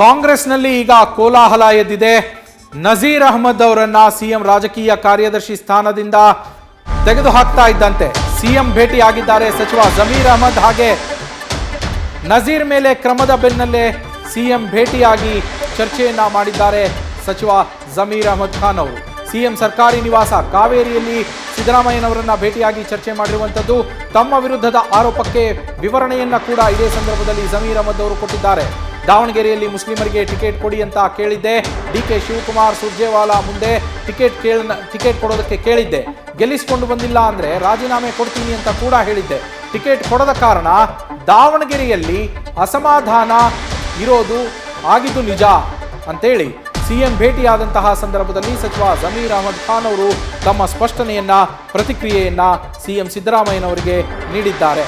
ಕಾಂಗ್ರೆಸ್ನಲ್ಲಿ ಈಗ ಕೋಲಾಹಲ ಎದ್ದಿದೆ. ನಜೀರ್ ಅಹಮದ್ ಅವರನ್ನ ಸಿಎಂ ರಾಜಕೀಯ ಕಾರ್ಯದರ್ಶಿ ಸ್ಥಾನದಿಂದ ತೆಗೆದುಹಾಕ್ತಾ ಇದ್ದಂತೆ ಸಿಎಂ ಭೇಟಿಯಾಗಿದ್ದಾರೆ ಸಚಿವ ಜಮೀರ್ ಅಹಮದ್. ಹಾಗೆ ನಜೀರ್ ಮೇಲೆ ಕ್ರಮದ ಬೆನ್ನಲ್ಲೇ ಸಿಎಂ ಭೇಟಿಯಾಗಿ ಚರ್ಚೆಯನ್ನ ಮಾಡಿದ್ದಾರೆ ಸಚಿವ ಜಮೀರ್ ಅಹಮದ್ ಖಾನ್ ಅವರು. ಸಿಎಂ ಸರ್ಕಾರಿ ನಿವಾಸ ಕಾವೇರಿಯಲ್ಲಿ ಸಿದ್ದರಾಮಯ್ಯನವರನ್ನ ಭೇಟಿಯಾಗಿ ಚರ್ಚೆ ಮಾಡಿರುವಂಥದ್ದು. ತಮ್ಮ ವಿರುದ್ಧದ ಆರೋಪಕ್ಕೆ ವಿವರಣೆಯನ್ನ ಕೂಡ ಇದೇ ಸಂದರ್ಭದಲ್ಲಿ ಜಮೀರ್ ಅಹಮದ್ ಅವರು ಕೊಟ್ಟಿದ್ದಾರೆ. ದಾವಣಗೆರೆಯಲ್ಲಿ ಮುಸ್ಲಿಮರಿಗೆ ಟಿಕೆಟ್ ಕೊಡಿ ಅಂತ ಕೇಳಿದ್ದೆ. ಡಿಕೆ ಶಿವಕುಮಾರ್ ಸುರ್ಜೇವಾಲಾ ಮುಂದೆ ಟಿಕೆಟ್ ಕೊಡೋದಕ್ಕೆ ಕೇಳಿದ್ದೆ. ಗೆಲ್ಲಿಸಿಕೊಂಡು ಬಂದಿಲ್ಲ ಅಂದ್ರೆ ರಾಜೀನಾಮೆ ಕೊಡ್ತೀನಿ ಅಂತ ಕೂಡ ಹೇಳಿದ್ದೆ. ಟಿಕೆಟ್ ಕೊಡದ ಕಾರಣ ದಾವಣಗೆರೆಯಲ್ಲಿ ಅಸಮಾಧಾನ ಇರೋದು ಆಗಿದ್ದು ನಿಜ ಅಂತೇಳಿ ಸಿಎಂ ಭೇಟಿಯಾದಂತಹ ಸಂದರ್ಭದಲ್ಲಿ ಸಚಿವ ಜಮೀರ್ ಅಹಮದ್ ಖಾನ್ ಅವರು ತಮ್ಮ ಸ್ಪಷ್ಟನೆಯನ್ನ ಪ್ರತಿಕ್ರಿಯೆಯನ್ನ ಸಿಎಂ ಸಿದ್ದರಾಮಯ್ಯನವರಿಗೆ ನೀಡಿದ್ದಾರೆ.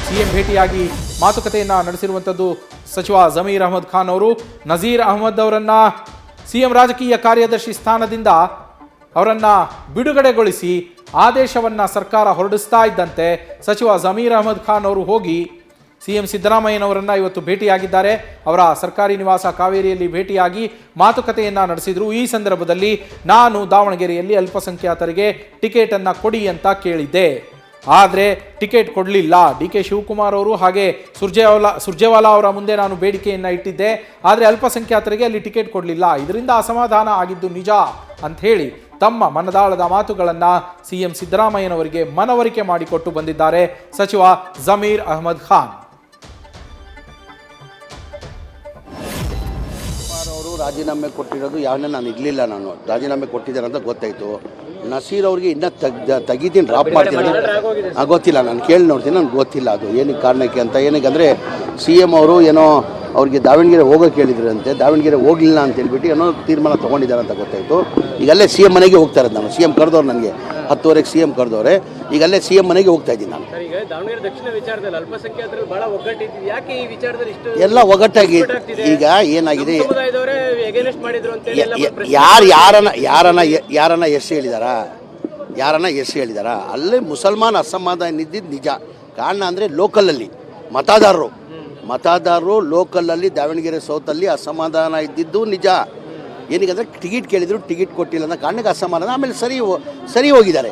ಸಿಎಂ ಭೇಟಿಯಾಗಿ ಮಾತುಕತೆಯನ್ನ ನಡೆಸಿರುವಂಥದ್ದು ಸಚಿವ ಜಮೀರ್ ಅಹಮದ್ ಖಾನ್ ಅವರು. ನಜೀರ್ ಅಹಮದ್ ಅವರನ್ನ ಸಿಎಂ ರಾಜಕೀಯ ಕಾರ್ಯದರ್ಶಿ ಸ್ಥಾನದಿಂದ ಅವರನ್ನ ಬಿಡುಗಡೆಗೊಳಿಸಿ ಆದೇಶವನ್ನ ಸರ್ಕಾರ ಹೊರಡಿಸ್ತಾ ಇದ್ದಂತೆ ಸಚಿವ ಜಮೀರ್ ಅಹಮದ್ ಖಾನ್ ಅವರು ಹೋಗಿ ಸಿಎಂ ಸಿದ್ದರಾಮಯ್ಯನವರನ್ನ ಇವತ್ತು ಭೇಟಿಯಾಗಿದ್ದಾರೆ. ಅವರ ಸರ್ಕಾರಿ ನಿವಾಸ ಕಾವೇರಿಯಲ್ಲಿ ಭೇಟಿಯಾಗಿ ಮಾತುಕತೆಯನ್ನ ನಡೆಸಿದ್ರು. ಈ ಸಂದರ್ಭದಲ್ಲಿ ನಾನು ದಾವಣಗೆರೆಯಲ್ಲಿ ಅಲ್ಪಸಂಖ್ಯಾತರಿಗೆ ಟಿಕೆಟ್ ಅನ್ನ ಕೊಡಿ ಅಂತ ಕೇಳಿದ್ದೆ, ಆದರೆ ಟಿಕೆಟ್ ಕೊಡಲಿಲ್ಲ. ಡಿಕೆ ಶಿವಕುಮಾರ್ ಅವರು ಹಾಗೆ ಸುರ್ಜೇವಾಲಾ ಅವರ ಮುಂದೆ ನಾನು ಬೇಡಿಕೆಯನ್ನ ಇಟ್ಟಿದ್ದೆ, ಆದರೆ ಅಲ್ಪಸಂಖ್ಯಾತರಿಗೆ ಅಲ್ಲಿ ಟಿಕೆಟ್ ಕೊಡಲಿಲ್ಲ. ಇದರಿಂದ ಅಸಮಾಧಾನ ಆಗಿದ್ದು ನಿಜ ಅಂತ ಹೇಳಿ ತಮ್ಮ ಮನದಾಳದ ಮಾತುಗಳನ್ನ ಸಿಎಂ ಸಿದ್ದರಾಮಯ್ಯನವರಿಗೆ ಮನವರಿಕೆ ಮಾಡಿಕೊಟ್ಟು ಬಂದಿದ್ದಾರೆ ಸಚಿವ ಜಮೀರ್ ಅಹಮದ್ ಖಾನ್. ಅವರು ರಾಜೀನಾಮೆ ಕೊಟ್ಟಿರೋದು ಯಾವನ್ನ ನಾನು ಇರಲಿಲ್ಲ, ನಾನು ರಾಜೀನಾಮೆ ಕೊಟ್ಟಿದ್ದಾರೆ ಅಂತ ಗೊತ್ತಾಯಿತು. ನಸೀರ್ ಅವ್ರಿಗೆ ಇನ್ನೂ ತೆಗಿತೀನಿ, ಡ್ರಾಪ್ ಮಾಡ್ತೀನಿ, ಗೊತ್ತಿಲ್ಲ, ನಾನು ಕೇಳಿ ನೋಡ್ತೀನಿ, ನನಗೆ ಗೊತ್ತಿಲ್ಲ ಅದು ಏನಕ್ಕೆ ಕಾರಣಕ್ಕೆ ಅಂತ. ಏನಕ್ಕೆ ಅಂದರೆ ಸಿ ಎಮ್ ಅವರು ಏನೋ ಅವ್ರಿಗೆ ದಾವಣಗೆರೆ ಹೋಗೋಕೆ ಹೇಳಿದ್ರಂತೆ, ದಾವಣಗೆರೆ ಹೋಗಲಿಲ್ಲ ಅಂತ ಹೇಳ್ಬಿಟ್ಟು ಏನೋ ತೀರ್ಮಾನ ತೊಗೊಂಡಿದ್ದಾರೆ ಅಂತ ಗೊತ್ತಾಯಿತು. ಈಗಲ್ಲೇ ಸಿ ಎಮ್ ಮನೆಗೆ ಹೋಗ್ತಾ ಇರೋದು ನಾನು. ಸಿ ಎಮ್ ಕರೆದವ್ರು ನನಗೆ 10:30ಕ್ಕೆ ಸಿ ಎಮ್ ಕರೆದವ್ರೆ. ಈಗಲ್ಲೇ ಸಿ ಎಮ್ ಮನೆಗೆ ಹೋಗ್ತಾ ಇದ್ದೀನಿ ನಾನು. ಎಲ್ಲ ಒಗ್ಗಟ್ಟಾಗಿ ಈಗ ಏನಾಗಿದೆ, ಯಾರನ್ನ ಎಸ್ ಹೇಳಿದಾರಾ ಅಲ್ಲೇ ಮುಸಲ್ಮಾನ್ ಅಸಮಾಧಾನ ಇದ್ದಿದ್ದು ನಿಜ. ಕಾರಣ ಅಂದರೆ ಲೋಕಲಲ್ಲಿ ಮತದಾರರು ಲೋಕಲಲ್ಲಿ ದಾವಣಗೆರೆ ಸೌತಲ್ಲಿ ಅಸಮಾಧಾನ ಇದ್ದಿದ್ದು ನಿಜ. ಏನಕ್ಕೆ ಟಿಕೆಟ್ ಕೇಳಿದ್ರು, ಟಿಕೆಟ್ ಕೊಟ್ಟಿಲ್ಲ ಅನ್ನೋ ಕಾರಣಕ್ಕೆ ಅಸಮಾಧಾನ. ಆಮೇಲೆ ಸರಿ ಹೋಗಿದ್ದಾರೆ.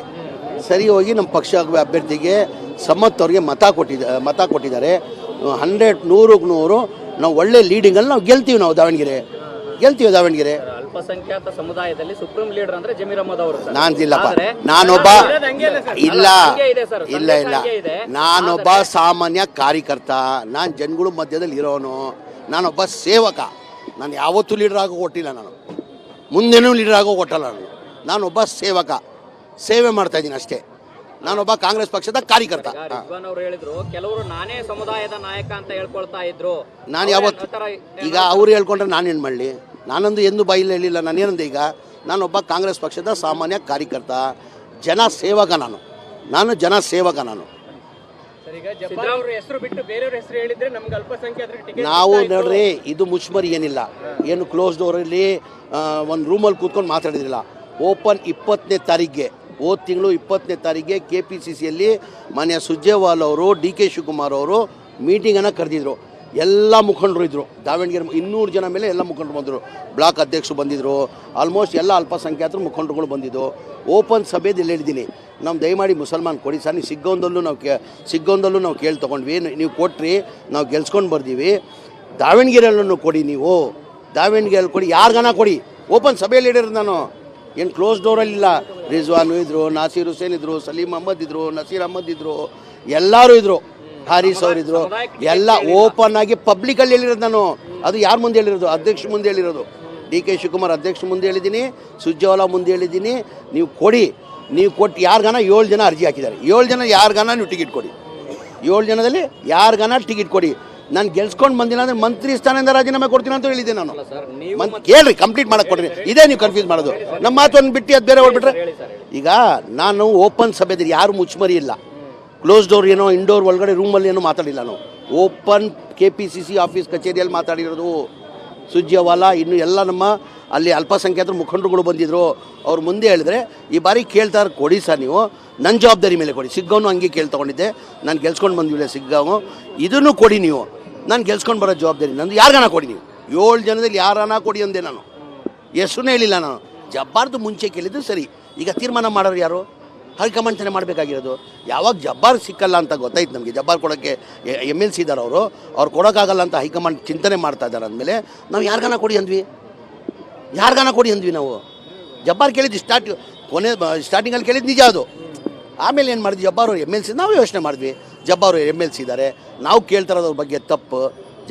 ಸರಿ ಹೋಗಿ ನಮ್ಮ ಪಕ್ಷ ಅಭ್ಯರ್ಥಿಗೆ ಸಮ್ಮತ್ ಅವ್ರಿಗೆ ಮತ ಕೊಟ್ಟಿದ್ದಾರೆ. 100% ನಾವು ಒಳ್ಳೆ ಲೀಡಿಂಗಲ್ಲಿ ನಾವು ಗೆಲ್ತೀವಿ. ದಾವಣಗೆರೆ ಅಲ್ಪಸಂಖ್ಯಾತ ಸಮುದಾಯದಲ್ಲಿ ಸುಪ್ರೀಂ ಲೀಡರ್ ಅಂದ್ರೆ ಜಮೀರ್ ಅಹಮದ್ ಅವರು. ನಾನೊಬ್ಬ ಸಾಮಾನ್ಯ ಕಾರ್ಯಕರ್ತ, ನಾನು ಜನಗಳ ಮಧ್ಯದಲ್ಲಿ ಇರೋನು, ನಾನೊಬ್ಬ ಸೇವಕ. ನಾನು ಯಾವತ್ತೂ ಲೀಡರ್ ಆಗೋ ಕೊಟ್ಟಿಲ್ಲ, ನಾನು ಮುಂದೇನೂ ಲೀಡರ್ ಆಗೋ ಕೊಟ್ಟಲ್ಲ. ನಾನೊಬ್ಬ ಸೇವಕ, ಸೇವೆ ಮಾಡ್ತಾ ಇದ್ದೀನಿ ಅಷ್ಟೇ. ನಾನೊಬ್ಬ ಕಾಂಗ್ರೆಸ್ ಪಕ್ಷದ ಕಾರ್ಯಕರ್ತ. ಅವರು ಹೇಳಿದ್ರು ಕೆಲವರು ನಾನೇ ಸಮುದಾಯದ ನಾಯಕ ಅಂತ ಹೇಳ್ಕೊಳ್ತಾ ಇದ್ರು. ನಾನು ಯಾವತ್ತು ಈಗ ಅವ್ರು ಹೇಳ್ಕೊಂಡ್ರೆ ನಾನೇನು ಮಾಡಲಿ? ನಾನೊಂದು ಎಂದು ಬಾಯಿಲ್ಲ ಹೇಳಿಲ್ಲ. ನಾನೇನಂದೆ, ಈಗ ನಾನೊಬ್ಬ ಕಾಂಗ್ರೆಸ್ ಪಕ್ಷದ ಸಾಮಾನ್ಯ ಕಾರ್ಯಕರ್ತ, ಜನ ಸೇವಕ. ನಾನು ಜನ ಸೇವಕ. ನಾವು ನೋಡ್ರಿ, ಇದು ಮುಚ್ಚುಮರಿ ಏನಿಲ್ಲ, ಏನು ಕ್ಲೋಸ್ ಡೋರಲ್ಲಿ ಒಂದು ರೂಮಲ್ಲಿ ಕೂತ್ಕೊಂಡು ಮಾತಾಡಿದ್ರಿಲ್ಲ. ಓಪನ್ 20ನೇ ತಾರೀಕಿಗೆ, ಹೋದ ತಿಂಗಳು 20ನೇ ತಾರೀಕಿಗೆ KPCCಯಲ್ಲಿ ಮಾನ್ಯ ಸುರ್ಜೇವಾಲಾ ಅವರು, ಡಿಕೆ ಶಿವಕುಮಾರ್ ಅವರು ಮೀಟಿಂಗನ್ನು ಕರೆದಿದ್ರು. ಎಲ್ಲ ಮುಖಂಡರು ಇದ್ದರು. ದಾವಣಗೆರೆ 200 ಜನ ಮೇಲೆ ಎಲ್ಲ ಮುಖಂಡರು ಬಂದರು. ಬ್ಲಾಕ್ ಅಧ್ಯಕ್ಷರು ಬಂದಿದ್ದರು. ಆಲ್ಮೋಸ್ಟ್ ಎಲ್ಲ ಅಲ್ಪಸಂಖ್ಯಾತರು ಮುಖಂಡರುಗಳು ಬಂದಿದ್ದು. ಓಪನ್ ಸಭೆಯಲ್ಲಿ ಹೇಳಿದ್ದೀನಿ, ನಾವು ದಯಮಾಡಿ ಮುಸಲ್ಮಾನ್ ಕೊಡಿ ಸರ್. ನೀವು ಸಿಗ್ಗೋಂದಲ್ಲೂ ನಾವು ಕೇಳಿ ತೊಗೊಂಡ್ವಿ, ನೀವು ಕೊಟ್ರಿ, ನಾವು ಗೆಲ್ಸ್ಕೊಂಡು ಬರ್ತೀವಿ. ದಾವಣಗೆರೆಯಲ್ಲೂ ಕೊಡಿ, ನೀವು ದಾವಣಗೆರೆಯಲ್ಲಿ ಕೊಡಿ, ಯಾರಿಗಾನ ಕೊಡಿ. ಓಪನ್ ಸಭೆಯಲ್ಲಿ ಹೇಳಿರೋದು ನಾನು, ಏನು ಕ್ಲೋಸ್ ಡೋರಲ್ಲಿಲ್ಲ. ರಿಜ್ವಾನು ಇದ್ದರು, ನಾಸೀರ್ ಹುಸೇನ್ ಇದ್ದರು, ಸಲೀಂ ಅಹಮದ್ ಇದ್ದರು, ನಸೀರ್ ಅಹಮದ್ ಇದ್ದರು, ಎಲ್ಲರೂ ಇದ್ದರು, ಹಾರಿಸ್ ಅವರಿದ್ದರು. ಎಲ್ಲ ಓಪನ್ ಆಗಿ ಪಬ್ಲಿಕಲ್ಲಿ ಹೇಳಿರೋದು ನಾನು. ಅದು ಯಾರ ಮುಂದೆ ಹೇಳಿರೋದು? ಅಧ್ಯಕ್ಷ ಮುಂದೆ ಹೇಳಿರೋದು. ಡಿಕೆ ಶಿವಕುಮಾರ್ ಅಧ್ಯಕ್ಷ ಮುಂದೆ ಹೇಳಿದ್ದೀನಿ, ಸುರ್ಜೇವಾಲಾ ಮುಂದೆ ಹೇಳಿದ್ದೀನಿ. ನೀವು ಕೊಡಿ, ನೀವು ಕೊಟ್ಟು ಯಾರಿಗಾನ 7 ಜನ ಅರ್ಜಿ ಹಾಕಿದ್ದಾರೆ. 7 ಜನ ಯಾರಿಗಾನ ನೀವು ಟಿಕೆಟ್ ಕೊಡಿ. 7 ಜನದಲ್ಲಿ ಯಾರಿಗಾನ ಟಿಕೆಟ್ ಕೊಡಿ. ನಾನು ಗೆಲ್ಸ್ಕೊಂಡು ಬಂದಿಲ್ಲ ಅಂದರೆ ಮಂತ್ರಿ ಸ್ಥಾನದಿಂದ ರಾಜೀನಾಮೆ ಕೊಡ್ತೀನಿ ಅಂತ ಹೇಳಿದ್ದೆ ನಾನು. ಕೇಳ್ರಿ, ಕಂಪ್ಲೀಟ್ ಮಾಡಕ್ಕೆ ಕೊಡ್ರಿ. ಇದೇ ನೀವು ಕನ್ಫ್ಯೂಸ್ ಮಾಡೋದು. ನಮ್ಮ ಮಾತನ್ನು ಬಿಟ್ಟು ಅದು ಬೇರೆ ಹೊರಬಿಟ್ರೆ. ಈಗ ನಾನು ಓಪನ್ ಸಭೆದಲ್ಲಿ ಯಾರು ಮುಚ್ಚುಮರಿ ಇಲ್ಲ. ಕ್ಲೋಸ್ ಡೋರ್ ಏನೋ ಇಂಡೋರ್ ಒಳಗಡೆ ರೂಮಲ್ಲಿ ಏನೋ ಮಾತಾಡಿಲ್ಲ. ನಾನು ಓಪನ್ KPCC ಆಫೀಸ್ ಕಚೇರಿಯಲ್ಲಿ ಮಾತಾಡಿರೋದು. ಸುರ್ಜೇವಾಲಾ ಇನ್ನು ಎಲ್ಲ ನಮ್ಮ ಅಲ್ಲಿ ಅಲ್ಪಸಂಖ್ಯಾತರ ಮುಖಂಡರುಗಳು ಬಂದಿದ್ದರು. ಅವ್ರು ಮುಂದೆ ಹೇಳಿದ್ರೆ, ಈ ಬಾರಿ ಕೇಳ್ತಾರೆ ಕೊಡಿ ಸರ್, ನೀವು ನನ್ನ ಜವಾಬ್ದಾರಿ ಮೇಲೆ ಕೊಡಿ. ಸಿಗ್ಗಾವನು ಹಂಗೆ ಕೇಳಿ ತೊಗೊಂಡಿದ್ದೆ, ನಾನು ಗೆಲ್ಸ್ಕೊಂಡು ಬಂದಿಲ್ಲ. ಸಿಗ್ಗಾವು ಇದನ್ನು ಕೊಡಿ, ನೀವು ನಾನು ಗೆಲ್ಸ್ಕೊಂಡು ಬರೋ ಜವಾಬ್ದಾರಿ ನಂದು. ಯಾರಿಗಾನ ಕೊಡಿ, ನೀವು 7 ಜನದಲ್ಲಿ ಯಾರನ್ನ ಕೊಡಿ ಅಂದೆ ನಾನು, ಹೆಸರನ್ನೇ ಹೇಳಿಲ್ಲ ನಾನು. ಜಬ್ಬಾರ್ದು ಮುಂಚೆ ಕೇಳಿದ್ದು ಸರಿ, ಈಗ ತೀರ್ಮಾನ ಮಾಡೋರು ಯಾರು? ಹೈಕಮಾಂಡ್ ಮಾಡಬೇಕಾಗಿರೋದು. ಯಾವಾಗ ಜಬ್ಬಾರ್ ಸಿಕ್ಕಲ್ಲ ಅಂತ ಗೊತ್ತಾಯ್ತು ನಮಗೆ, ಜಬ್ಬಾರ್ ಕೊಡೋಕ್ಕೆ MLC ಇದ್ದಾರೆ ಅವರು, ಅವ್ರು ಕೊಡೋಕ್ಕಾಗಲ್ಲ ಅಂತ ಹೈಕಮಾಂಡ್ ಚಿಂತನೆ ಮಾಡ್ತಾ ಇದ್ದಾರೆ ಅಂದಮೇಲೆ ನಾವು ಯಾರಿಗಾನ ಕೊಡಿ ಅಂದ್ವಿ ನಾವು. ಜಬ್ಬಾರ್ ಕೇಳಿದ್ವಿ ಸ್ಟಾರ್ಟಿಂಗಲ್ಲಿ ಕೇಳಿದ್ದು ನಿಜ ಅದು. ಆಮೇಲೆ ಏನು ಮಾಡಿದ್ವಿ, ಜಬ್ಬಾರ್ ಅವ್ರು MLC ನಾವು ಯೋಚನೆ ಮಾಡಿದ್ವಿ, ಜಬ್ಬಾರ್ ಅವ್ರು MLC ಇದ್ದಾರೆ, ನಾವು ಕೇಳ್ತಾರೋದು ಅವ್ರ ಬಗ್ಗೆ ತಪ್ಪು,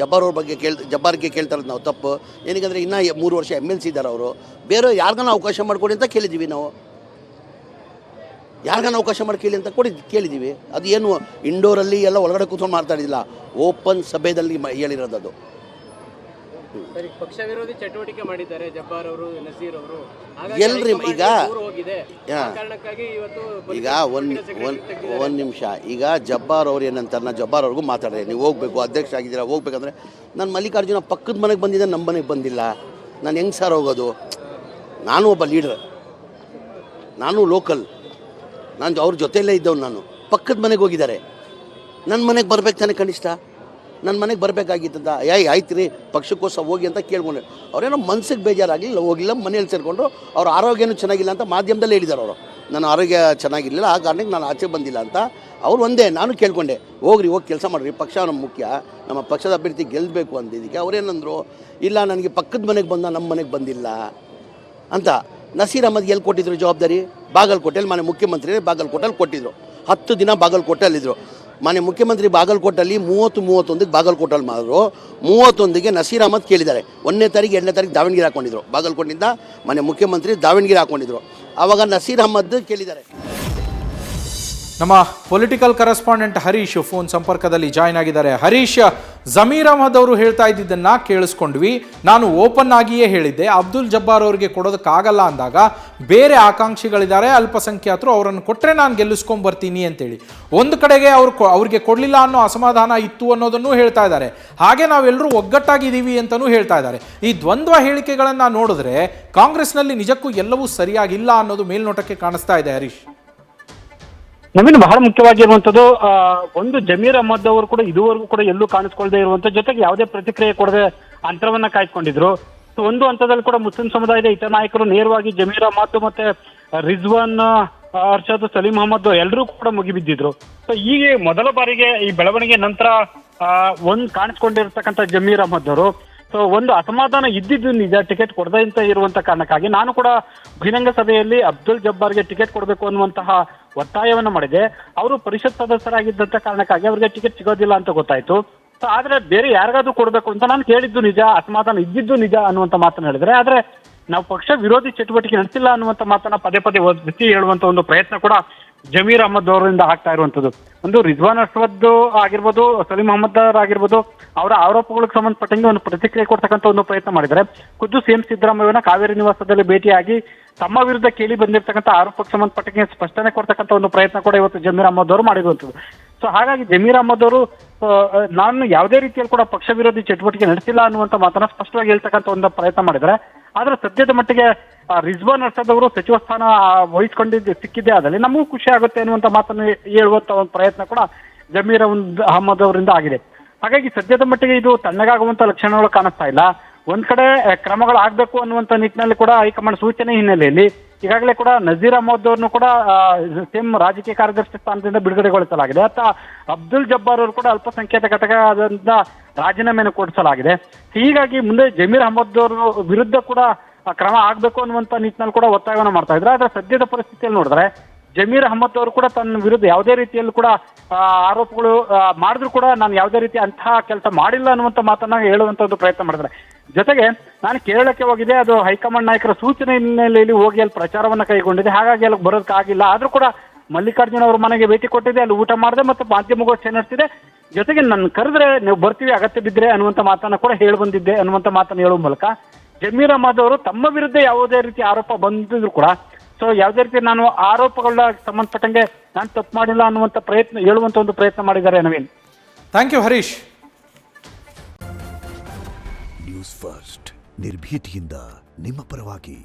ಜಬ್ಬಾರ್ ಅವ್ರ ಬಗ್ಗೆ ಜಬ್ಬಾರ್ಗೆ ಕೇಳ್ತಾರೋದು ನಾವು ತಪ್ಪು. ಏನಕ್ಕೆ ಇನ್ನೂ 3 ವರ್ಷ MLC ಇದ್ದಾರೆ ಅವರು, ಬೇರೆ ಯಾರಿಗಾನ ಅವಕಾಶ ಮಾಡಿಕೊಡಿ ಅಂತ ಕೇಳಿದ್ದೀವಿ ನಾವು. ಯಾರಿಗಾನ ಅವಕಾಶ ಮಾಡಿ ಕೇಳಿ ಅಂತ ಕೇಳಿದ್ದೀವಿ. ಅದು ಏನು ಇಂಡೋರಲ್ಲಿ ಎಲ್ಲ ಒಳಗಡೆ ಕೂತ್ಕೊಂಡು ಮಾತಾಡಿದಿಲ್ಲ, ಓಪನ್ ಸಭೆಯಲ್ಲಿ ಹೇಳಿರೋದು ಅದು. ಪಕ್ಷ ವಿರೋಧಿ ಚಟುವಟಿಕೆ ಮಾಡಿದ್ದಾರೆ ಜಬ್ಬಾರ್ ಅವರು, ನಜೀರ್ ಅವರು. ಎಲ್ರಿ ಈಗ ಒಂದು ನಿಮಿಷ, ಈಗ ಜಬ್ಬಾರ್ ಅವ್ರು ಏನಂತಾರೆ, ಜಬ್ಬಾರ್ ಅವ್ರಿಗೂ ಮಾತಾಡ್ರೆ ನೀವು ಹೋಗ್ಬೇಕು, ಅಧ್ಯಕ್ಷ ಆಗಿದ್ದೀರಾ ಹೋಗ್ಬೇಕಂದ್ರೆ, ನಾನು ಮಲ್ಲಿಕಾರ್ಜುನ ಪಕ್ಕದ ಮನೆಗೆ ಬಂದಿದ್ದೆ, ನಮ್ಮ ಮನೆಗೆ ಬಂದಿಲ್ಲ, ನಾನು ಹೆಂಗೆ ಸರ್ ಹೋಗೋದು? ನಾನು ಒಬ್ಬ ಲೀಡರ್, ನಾನು ಲೋಕಲ್, ನಾನು ಅವ್ರ ಜೊತೆಯಲ್ಲೇ ಇದ್ದವ್ನು, ನಾನು ಪಕ್ಕದ ಮನೆಗೆ ಹೋಗಿದ್ದಾರೆ, ನನ್ನ ಮನೆಗೆ ಬರ್ಬೇಕು ತಾನೆ ಕನಿಷ್ಠ, ನನ್ನ ಮನೆಗೆ ಬರಬೇಕಾಗಿತ್ತಂತ. ಆಯ್ತು ರೀ ಪಕ್ಷಕ್ಕೋಸ್ಕರ ಹೋಗಿ ಅಂತ ಕೇಳ್ಕೊಂಡೆ. ಅವರೇನೋ ಮನ್ಸಿಗೆ ಬೇಜಾರಾಗಲಿಲ್ಲ, ಹೋಗಿಲ್ಲ, ಮನೇಲಿ ಸೇರಿಕೊಂಡ್ರು. ಅವ್ರ ಆರೋಗ್ಯನೂ ಚೆನ್ನಾಗಿಲ್ಲ ಅಂತ ಮಾಧ್ಯಮದಲ್ಲೇ ಹೇಳಿದ್ದಾರೆ ಅವರು, ನನ್ನ ಆರೋಗ್ಯ ಚೆನ್ನಾಗಿರಲಿಲ್ಲ, ಆ ಕಾರಣಕ್ಕೆ ನಾನು ಆಚೆ ಬಂದಿಲ್ಲ ಅಂತ. ಅವ್ರು ಒಂದೇ, ನಾನು ಕೇಳ್ಕೊಂಡೆ, ಹೋಗಿ ಕೆಲಸ ಮಾಡಿರಿ, ಪಕ್ಷ ನಮ್ಮ ಮುಖ್ಯ, ನಮ್ಮ ಪಕ್ಷದ ಅಭ್ಯರ್ಥಿ ಗೆಲ್ಲಬೇಕು ಅಂದಿದ್ದಕ್ಕೆ ಅವರೇನಂದರು, ಇಲ್ಲ ನನಗೆ ಪಕ್ಕದ ಮನೆಗೆ ಬಂದ, ನಮ್ಮ ಮನೆಗೆ ಬಂದಿಲ್ಲ ಅಂತ. ನಸೀರ್ ಅಹಮದ್ಗೆ ಎಲ್ಲಿ ಕೊಟ್ಟಿದ್ರು ಜವಾಬ್ದಾರಿ? ಬಾಗಲಕೋಟೆಯಲ್ಲಿ ಮಾನ್ಯ ಮುಖ್ಯಮಂತ್ರಿ ಬಾಗಲಕೋಟೆಯಲ್ಲಿ ಕೊಟ್ಟಿದ್ರು. 10 ದಿನ ಬಾಗಲಕೋಟೆಯಲ್ಲಿದ್ದರು. ಮಾನ್ಯ ಮುಖ್ಯಮಂತ್ರಿ ಬಾಗಲಕೋಟಲ್ಲಿ 31 ಬಾಗಲಕೋಟಲ್ಲಿ ಮಾಡಿದ್ರು. 31ಗೆ ನಸೀರ್ ಅಹಮದ್ ಕೇಳಿದ್ದಾರೆ. 1ನೇ ತಾರೀಕು 2ನೇ ತಾರೀಕು ದಾವಣಗೆರೆ ಹಾಕೊಂಡಿದ್ರು, ಬಾಗಲಕೋಟೆಯಿಂದ ಮಾನ್ಯ ಮುಖ್ಯಮಂತ್ರಿ ದಾವಣಗೆರೆ ಹಾಕೊಂಡಿದ್ರು. ಆವಾಗ ನಸೀರ್ ಅಹಮದ್ ಕೇಳಿದ್ದಾರೆ. ನಮ್ಮ ಪೊಲಿಟಿಕಲ್ ಕರೆಸ್ಪಾಂಡೆಂಟ್ ಹರೀಶ್ ಫೋನ್ ಸಂಪರ್ಕದಲ್ಲಿ ಜಾಯ್ನ್ ಆಗಿದ್ದಾರೆ. ಹರೀಶ್, ಜಮೀರ್ ಅಹಮದ್ ಅವರು ಹೇಳ್ತಾ ಇದ್ದಿದ್ದನ್ನು ಕೇಳಿಸ್ಕೊಂಡ್ವಿ. ನಾನು ಓಪನ್ ಆಗಿಯೇ ಹೇಳಿದ್ದೆ, ಅಬ್ದುಲ್ ಜಬ್ಬಾರ್ ಅವರಿಗೆ ಕೊಡೋದಕ್ಕಾಗಲ್ಲ ಅಂದಾಗ ಬೇರೆ ಆಕಾಂಕ್ಷಿಗಳಿದ್ದಾರೆ, ಅಲ್ಪಸಂಖ್ಯಾತರು, ಅವರನ್ನು ಕೊಟ್ಟರೆ ನಾನು ಗೆಲ್ಲಿಸ್ಕೊಂಡ್ಬರ್ತೀನಿ ಅಂತೇಳಿ ಒಂದು ಕಡೆಗೆ ಅವ್ರಿಗೆ ಕೊಡಲಿಲ್ಲ ಅನ್ನೋ ಅಸಮಾಧಾನ ಇತ್ತು ಅನ್ನೋದನ್ನು ಹೇಳ್ತಾ ಇದ್ದಾರೆ. ಹಾಗೆ ನಾವೆಲ್ಲರೂ ಒಗ್ಗಟ್ಟಾಗಿದ್ದೀವಿ ಅಂತಲೂ ಹೇಳ್ತಾ ಇದ್ದಾರೆ. ಈ ದ್ವಂದ್ವ ಹೇಳಿಕೆಗಳನ್ನು ನೋಡಿದ್ರೆ ಕಾಂಗ್ರೆಸ್ನಲ್ಲಿ ನಿಜಕ್ಕೂ ಎಲ್ಲವೂ ಸರಿಯಾಗಿಲ್ಲ ಅನ್ನೋದು ಮೇಲ್ನೋಟಕ್ಕೆ ಕಾಣಿಸ್ತಾ ಇದೆ. ಹರೀಶ್, ನವೀನ್, ಬಹಳ ಮುಖ್ಯವಾಗಿರುವಂತದ್ದು ಒಂದು ಜಮೀರ್ ಅಹಮದ್ ಅವರು ಕೂಡ ಇದುವರೆಗೂ ಕೂಡ ಎಲ್ಲೂ ಕಾಣಿಸ್ಕೊಳ್ದೇ ಇರುವಂತ, ಜೊತೆಗೆ ಯಾವುದೇ ಪ್ರತಿಕ್ರಿಯೆ ಕೊಡದೆ ಅಂತರವನ್ನ ಕಾಯ್ದುಕೊಂಡಿದ್ರು. ಒಂದು ಹಂತದಲ್ಲಿ ಕೂಡ ಮುಸ್ಲಿಂ ಸಮುದಾಯದ ಹಿತ ನಾಯಕರು ನೇರವಾಗಿ ಜಮೀರ್ ಅಹಮದ್ ಮತ್ತೆ ರಿಜ್ವಾನ್, ಅರ್ಷದ್, ಸಲೀಂ ಅಹಮದ್ ಎಲ್ಲರೂ ಕೂಡ ಮುಗಿಬಿದ್ದಿದ್ರು. ಸೊ ಈಗ ಮೊದಲ ಬಾರಿಗೆ ಈ ಬೆಳವಣಿಗೆ ನಂತರ ಕಾಣಿಸ್ಕೊಂಡಿರ್ತಕ್ಕಂಥ ಜಮೀರ್ ಅಹಮದ್ ಅವರು ಸೊ ಒಂದು ಅಸಮಾಧಾನ ಇದ್ದಿದ್ದು ನಿಜ, ಟಿಕೆಟ್ ಕೊಡದಂತ ಇರುವಂತ ಕಾರಣಕ್ಕಾಗಿ ನಾನು ಕೂಡ ಬಹಿರಂಗ ಸಭೆಯಲ್ಲಿ ಅಬ್ದುಲ್ ಜಬ್ಬಾರ್ಗೆ ಟಿಕೆಟ್ ಕೊಡಬೇಕು ಅನ್ನುವಂತಹ ಒತ್ತಾಯವನ್ನು ಮಾಡಿದೆ. ಅವರು ಪರಿಷತ್ ಸದಸ್ಯರಾಗಿದ್ದಂತ ಕಾರಣಕ್ಕಾಗಿ ಅವರಿಗೆ ಟಿಕೆಟ್ ಸಿಗೋದಿಲ್ಲ ಅಂತ ಗೊತ್ತಾಯ್ತು. ಸೊ ಆದ್ರೆ ಬೇರೆ ಯಾರಿಗಾದ್ರೂ ಕೊಡಬೇಕು ಅಂತ ನಾನು ಕೇಳಿದ್ದು ನಿಜ, ಅಸಮಾಧಾನ ಇದ್ದಿದ್ದು ನಿಜ ಅನ್ನುವಂತ ಮಾತನ್ನ ಹೇಳಿದ್ರೆ, ಆದ್ರೆ ನಾವು ಪಕ್ಷ ವಿರೋಧಿ ಚಟುವಟಿಕೆ ನಡೆಸಿಲ್ಲ ಅನ್ನುವಂತ ಮಾತನ್ನ ಪದೇ ಪದೇ ಒತ್ತಿ ಹೇಳುವಂತ ಒಂದು ಪ್ರಯತ್ನ ಕೂಡ ಜಮೀರ್ ಅಹಮದ್ ಅವರಿಂದ ಆಗ್ತಾ ಇರುವಂತದ್ದು. ಒಂದು ರಿಜ್ವಾನ್ ಅರ್ಷದ್ ಆಗಿರ್ಬೋದು, ಸಲೀಂ ಅಹಮದ್ ಆಗಿರ್ಬೋದು, ಅವರ ಆರೋಪಗಳಿಗೆ ಸಂಬಂಧಪಟ್ಟಂಗೆ ಒಂದು ಪ್ರತಿಕ್ರಿಯೆ ಕೊಡ್ತಕ್ಕಂಥ ಒಂದು ಪ್ರಯತ್ನ ಮಾಡಿದ್ದಾರೆ. ಖುದ್ದು CM ಸಿದ್ದರಾಮಯ್ಯನ ಕಾವೇರಿ ನಿವಾಸದಲ್ಲಿ ಭೇಟಿಯಾಗಿ ತಮ್ಮ ವಿರುದ್ಧ ಕೇಳಿ ಬಂದಿರತಕ್ಕಂಥ ಆರೋಪಕ್ಕೆ ಸಂಬಂಧಪಟ್ಟಂಗೆ ಸ್ಪಷ್ಟನೆ ಕೊಡ್ತಕ್ಕಂಥ ಒಂದು ಪ್ರಯತ್ನ ಕೂಡ ಇವತ್ತು ಜಮೀರ್ ಅಹಮದ್ ಅವರು ಮಾಡಿರುವಂಥದ್ದು. ಸೊ ಹಾಗಾಗಿ ಜಮೀರ್ ಅಹಮದ್ ಅವರು ನಾನು ಯಾವುದೇ ರೀತಿಯಲ್ಲಿ ಕೂಡ ಪಕ್ಷ ವಿರೋಧಿ ಚಟುವಟಿಕೆ ನಡೆಸಿಲ್ಲ ಅನ್ನುವಂಥ ಮಾತನ್ನ ಸ್ಪಷ್ಟವಾಗಿ ಹೇಳ್ತಕ್ಕಂಥ ಒಂದು ಪ್ರಯತ್ನ ಮಾಡಿದ್ದಾರೆ. ಆದ್ರೆ ಸದ್ಯದ ಮಟ್ಟಿಗೆ ರಿಜ್ವಾನ್ ಅರ್ಷದ್ ಅವರು ಸಚಿವ ಸ್ಥಾನ ಸಿಕ್ಕಿದ್ದೇ ಆದಲ್ಲಿ ನಮಗೂ ಖುಷಿ ಆಗುತ್ತೆ ಅನ್ನುವಂಥ ಮಾತನ್ನು ಹೇಳುವಂತ ಒಂದು ಪ್ರಯತ್ನ ಕೂಡ ಜಮೀರ್ ಅಹಮದ್ ಅವರಿಂದ ಆಗಿದೆ. ಹಾಗಾಗಿ ಸದ್ಯದ ಮಟ್ಟಿಗೆ ಇದು ತಣ್ಣಗಾಗುವಂತ ಲಕ್ಷಣಗಳು ಕಾಣಿಸ್ತಾ ಇಲ್ಲ. ಒಂದ್ ಕಡೆ ಕ್ರಮಗಳು ಆಗ್ಬೇಕು ಅನ್ನುವಂತ ನಿಟ್ಟಿನಲ್ಲಿ ಕೂಡ ಹೈಕಮಾಂಡ್ ಸೂಚನೆ ಹಿನ್ನೆಲೆಯಲ್ಲಿ ಈಗಾಗಲೇ ಕೂಡ ನಜೀರ್ ಅಹಮದ್ ಅವ್ರನ್ನು ಕೂಡ ಸೇಮ್ ರಾಜಕೀಯ ಕಾರ್ಯದರ್ಶಿ ಸ್ಥಾನದಿಂದ ಬಿಡುಗಡೆಗೊಳಿಸಲಾಗಿದೆ. ಅಬ್ದುಲ್ ಜಬ್ಬಾರ್ ಅವರು ಕೂಡ ಅಲ್ಪಸಂಖ್ಯಾತ ಘಟಕದಿಂದ ರಾಜೀನಾಮೆಯನ್ನು ಕೊಡಿಸಲಾಗಿದೆ. ಹೀಗಾಗಿ ಮುಂದೆ ಜಮೀರ್ ಅಹಮದ್ ಅವರ ವಿರುದ್ಧ ಕೂಡ ಕ್ರಮ ಆಗ್ಬೇಕು ಅನ್ನುವಂತ ನಿಟ್ಟಿನಲ್ಲಿ ಕೂಡ ಒತ್ತಾಯವನ್ನು ಮಾಡ್ತಾ ಇದ್ರು. ಆದ್ರೆ ಸದ್ಯದ ಪರಿಸ್ಥಿತಿಯಲ್ಲಿ ನೋಡಿದ್ರೆ ಜಮೀರ್ ಅಹಮದ್ ಅವರು ಕೂಡ ತನ್ನ ವಿರುದ್ಧ ಯಾವುದೇ ರೀತಿಯಲ್ಲೂ ಕೂಡ ಆರೋಪಗಳು ಮಾಡಿದ್ರು ಕೂಡ ನಾನು ಯಾವುದೇ ರೀತಿ ಅಂತಹ ಕೆಲಸ ಮಾಡಿಲ್ಲ ಅನ್ನುವಂಥ ಮಾತನ್ನ ಹೇಳುವಂತ ಒಂದು ಪ್ರಯತ್ನ ಮಾಡಿದ್ರೆ. ಜೊತೆಗೆ ನಾನು ಕೇರಳಕ್ಕೆ ಹೋಗಿದೆ, ಅದು ಹೈಕಮಾಂಡ್ ನಾಯಕರ ಸೂಚನೆ ಹಿನ್ನೆಲೆಯಲ್ಲಿ ಹೋಗಿ ಅಲ್ಲಿ ಪ್ರಚಾರವನ್ನ ಕೈಗೊಂಡಿದೆ, ಹಾಗಾಗಿ ಅಲ್ಲಿ ಬರೋದಕ್ಕಾಗಿಲ್ಲ. ಆದ್ರೂ ಕೂಡ ಮಲ್ಲಿಕಾರ್ಜುನ ಅವ್ರ ಮನೆಗೆ ಭೇಟಿ ಕೊಟ್ಟಿದೆ, ಅಲ್ಲಿ ಊಟ ಮಾಡಿದೆ ಮತ್ತು ಮಾಧ್ಯಮಗೋಷ್ಠಿ ನಡೆಸಿದೆ. ಜೊತೆಗೆ ನನ್ನ ಕರೆದ್ರೆ ನೀವು ಬರ್ತೀವಿ ಅಗತ್ಯ ಬಿದ್ದರೆ ಅನ್ನುವಂಥ ಮಾತನ್ನ ಕೂಡ ಹೇಳಿ ಬಂದಿದ್ದೆ ಅನ್ನುವಂಥ ಮಾತನ್ನು ಹೇಳುವ ಮೂಲಕ ಜಮೀರ್ ಅಹಮದ್ ಅವರು ತಮ್ಮ ವಿರುದ್ಧ ಯಾವುದೇ ರೀತಿ ಆರೋಪ ಬಂದಿದ್ರು ಕೂಡ ಸೊ ಯಾವುದೇ ರೀತಿ ನಾನು ಆರೋಪಗಳ ಸಂಬಂಧಪಟ್ಟಂಗೆ ನಾನು ತಪ್ಪು ಮಾಡಿಲ್ಲ ಅನ್ನುವಂಥ ಪ್ರಯತ್ನ ಹೇಳುವಂತ ಒಂದು ಪ್ರಯತ್ನ ಮಾಡಿದ್ದಾರೆ. Naveen, thank you Harish. News First ನಿರ್ಭೀತಿಯಿಂದ ನಿಮ್ಮ ಪರವಾಗಿ.